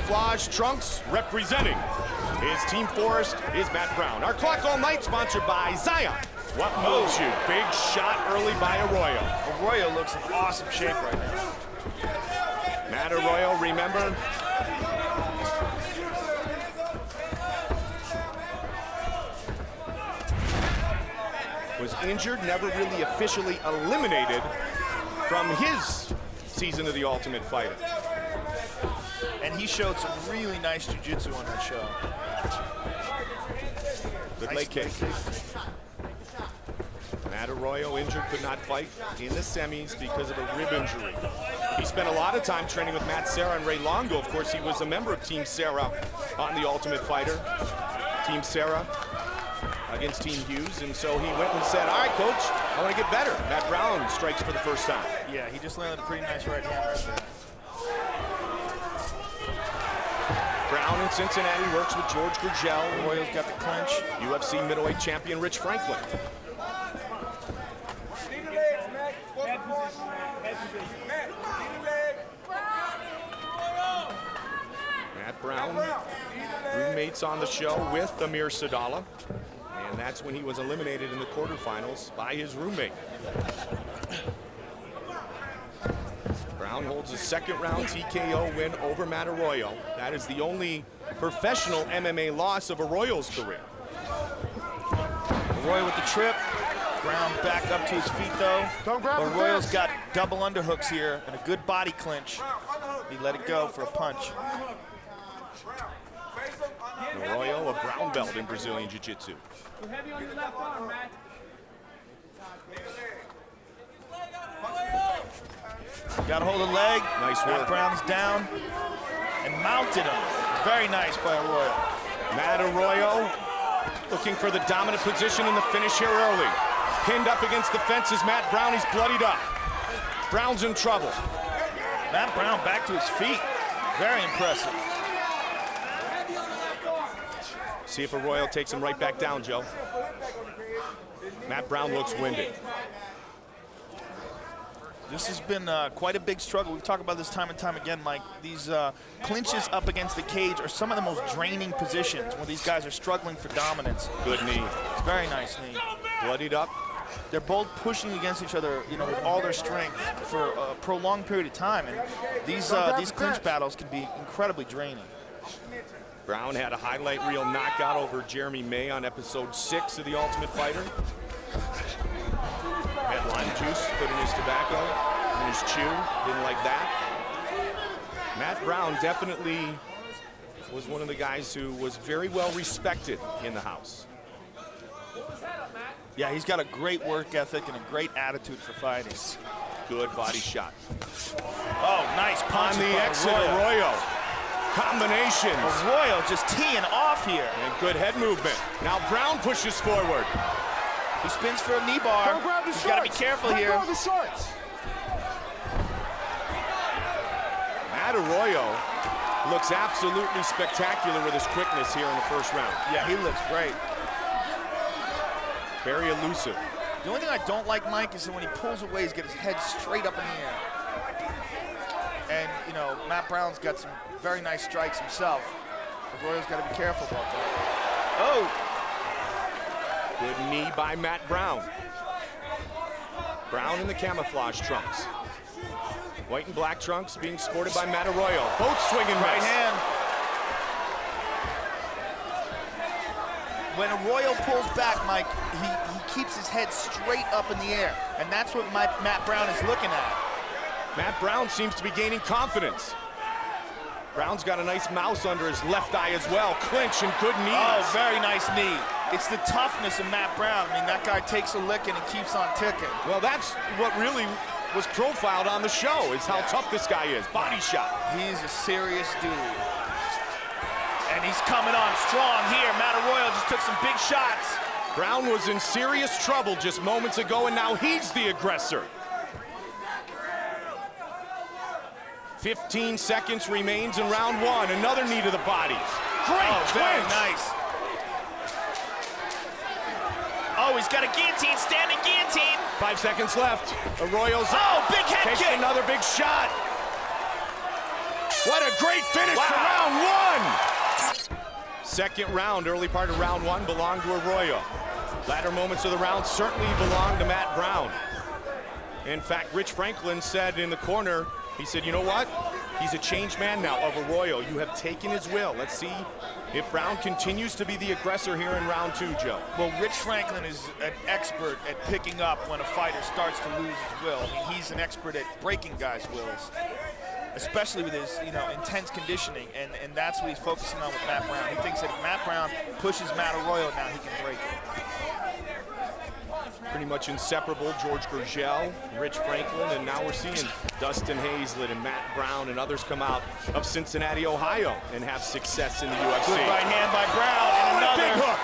camouflage trunks, representing his Team Forrest, is Matt Brown. Our clock all night sponsored by Zion. What moves you? Big shot early by Arroyo. Arroyo looks in awesome shape right now. Matt Arroyo, remember, was injured, never really officially eliminated from his season of The Ultimate Fighter. And he showed some really nice jiu-jitsu on that show. Good leg kick. Matt Arroyo injured, could not fight in the semis because of a rib injury. He spent a lot of time training with Matt Serra and Ray Longo. Of course, he was a member of Team Serra on The Ultimate Fighter. Team Serra against Team Hughes, and so he went and said, all right, coach, I want to get better. Matt Brown strikes for the first time. Yeah, he just landed a pretty nice right hand right there. Brown in Cincinnati works with George Gurgel. Arroyo's got the clinch. UFC middleweight champion Rich Franklin. Matt Brown, roommates on the show with Amir Sadala. And that's when he was eliminated in the quarterfinals by his roommate. Brown holds a second round TKO win over Matt Arroyo. That is the only professional MMA loss of Arroyo's career. Arroyo with the trip. Brown back up to his feet though. Arroyo's got double underhooks here and a good body clinch. He let it go for a punch. Arroyo, a brown belt in Brazilian Jiu-Jitsu. Heavy on your left arm, Matt. Got a hold of the leg. Nice work. Matt Brown's down and mounted him. Very nice by Arroyo. Matt Arroyo looking for the dominant position in the finish here early. Pinned up against the fences, Matt Brown, he's bloodied up. Brown's in trouble. Matt Brown back to his feet. Very impressive. See if Arroyo takes him right back down, Joe. Matt Brown looks winded. This has been quite a big struggle. We've talked about this time and time again, Mike. These clinches up against the cage are some of the most draining positions when these guys are struggling for dominance. Good knee. Very nice knee. Bloodied up. They're both pushing against each other, you know, with all their strength for a prolonged period of time, and these clinch battles can be incredibly draining. Brown had a highlight reel knockout over Jeremy May on episode 6 of The Ultimate Fighter. Had lime juice put in his tobacco, in his chew, didn't like that. Matt Brown definitely was one of the guys who was very well respected in the house. Yeah, he's got a great work ethic and a great attitude for fighting. Good body shot. Oh, nice punch on the exit, Arroyo. Combinations. Arroyo just teeing off here. And good head movement. Now Brown pushes forward. He spins for a knee bar. He's got to be careful here. Matt Arroyo looks absolutely spectacular with his quickness here in the first round. Yeah, he looks great. Very elusive. The only thing I don't like, Mike, is that when he pulls away, he's got his head straight up in the air. And, you know, Matt Brown's got some very nice strikes himself. Arroyo's got to be careful about that. Oh! Good knee by Matt Brown. Brown in the camouflage trunks. White and black trunks being sported by Matt Arroyo. Both swinging right hand. When Arroyo pulls back, Mike, he keeps his head straight up in the air. And that's what Matt Brown is looking at. Matt Brown seems to be gaining confidence. Brown's got a nice mouse under his left eye as well. Clinch and good knees. Oh, very nice knee. It's the toughness of Matt Brown. I mean, that guy takes a licking and keeps on ticking. Well, that's what really was profiled on the show, is how tough this guy is. Body shot. He's a serious dude. And he's coming on strong here. Matt Arroyo just took some big shots. Brown was in serious trouble just moments ago, and now he's the aggressor. 15 seconds remains in round one. Another knee to the body. Great very nice. Oh, he's got a guillotine, standing guillotine. 5 seconds left. Arroyo's big head takes kick. Another big shot. What a great finish to round 1. Second round, early part of round 1 belonged to Arroyo. Latter moments of the round certainly belonged to Matt Brown. In fact, Rich Franklin said in the corner, he said, you know what? He's a changed man now of Arroyo. You have taken his will. Let's see if Brown continues to be the aggressor here in round 2, Joe. Well, Rich Franklin is an expert at picking up when a fighter starts to lose his will. I mean, he's an expert at breaking guys' wills, especially with his, intense conditioning, and that's what he's focusing on with Matt Brown. He thinks that if Matt Brown pushes Matt Arroyo now, he can break it. Pretty much inseparable, George Gurgel, Rich Franklin, and now we're seeing Dustin Hazlett and Matt Brown and others come out of Cincinnati, Ohio, and have success in the UFC. Good right hand by Brown, and another big hook.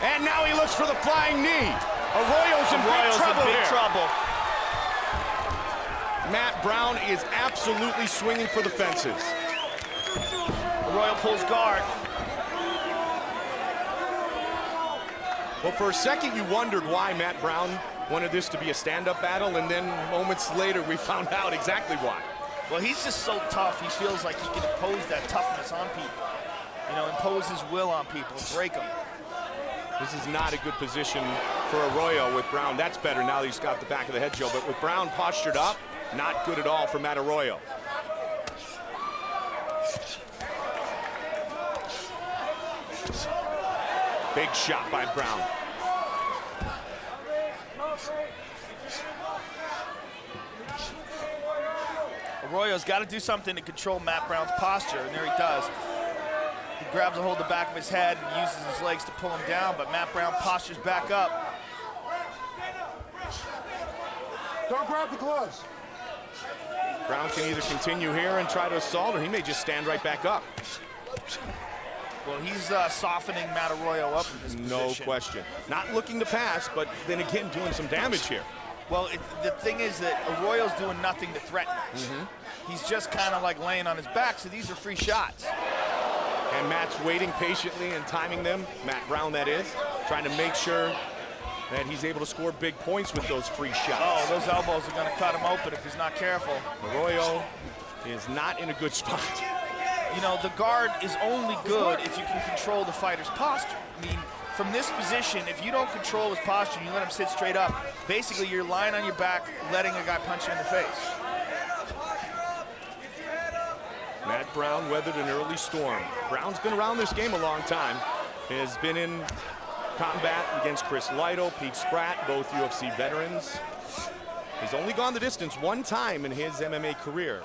And now he looks for the flying knee. Arroyo's in big trouble. Matt Brown is absolutely swinging for the fences. Arroyo pulls guard. Well, for a second, you wondered why Matt Brown wanted this to be a stand-up battle, and then moments later, we found out exactly why. Well, he's just so tough. He feels like he can impose that toughness on people, impose his will on people and break them. This is not a good position for Arroyo with Brown. That's better now that he's got the back of the head, Joe, but with Brown postured up, not good at all for Matt Arroyo. Big shot by Brown. Arroyo's got to do something to control Matt Brown's posture, and there he does. He grabs a hold of the back of his head and uses his legs to pull him down, but Matt Brown postures back up. Don't grab the gloves. Brown can either continue here and try to assault, or he may just stand right back up. Well, he's softening Matt Arroyo up in this position. No question. Not looking to pass, but then again doing some damage here. Well, the thing is that Arroyo's doing nothing to threaten. He's just kind of like laying on his back, so these are free shots. And Matt's waiting patiently and timing them. Matt Brown, that is, trying to make sure that he's able to score big points with those free shots. Oh, those elbows are going to cut him open if he's not careful. Arroyo is not in a good spot. The guard is only good if you can control the fighter's posture. I mean, from this position, if you don't control his posture and you let him sit straight up, basically you're lying on your back, letting a guy punch you in the face. Matt Brown weathered an early storm. Brown's been around this game a long time. Has been in combat against Chris Lido, Pete Spratt, both UFC veterans. He's only gone the distance one time in his MMA career.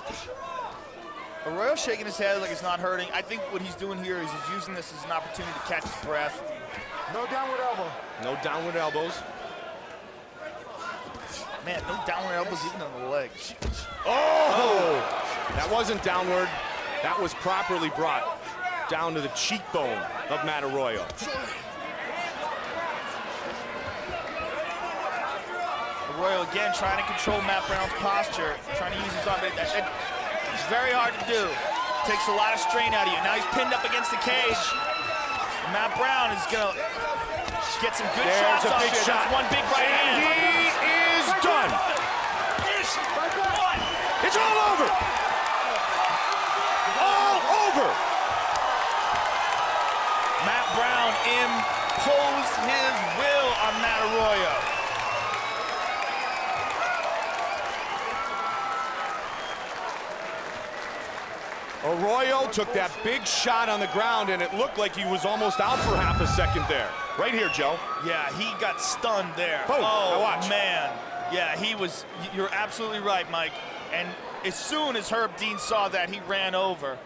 Arroyo's shaking his head like it's not hurting. I think what he's doing here is he's using this as an opportunity to catch his breath. No downward elbow. No downward elbows. Man, no downward elbows even on the legs. Oh! That wasn't downward. That was properly brought down to the cheekbone of Matt Arroyo. Arroyo again trying to control Matt Brown's posture, trying to use his arm. It's very hard to do. Takes a lot of strain out of you. Now he's pinned up against the cage. Matt Brown is gonna get some good shots off here. That's one big right hand. He is done. It's all over. All over. Matt Brown imposed his will on Matt Arroyo. Arroyo took that big shot on the ground, and it looked like he was almost out for half a second there. Right here, Joe. Yeah, he got stunned there. Boom. Now Oh, watch. man. Yeah, he was, you're absolutely right, Mike. And as soon as Herb Dean saw that, he ran over.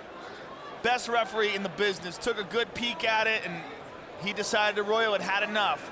Best referee in the business, took a good peek at it, and he decided Arroyo had had enough.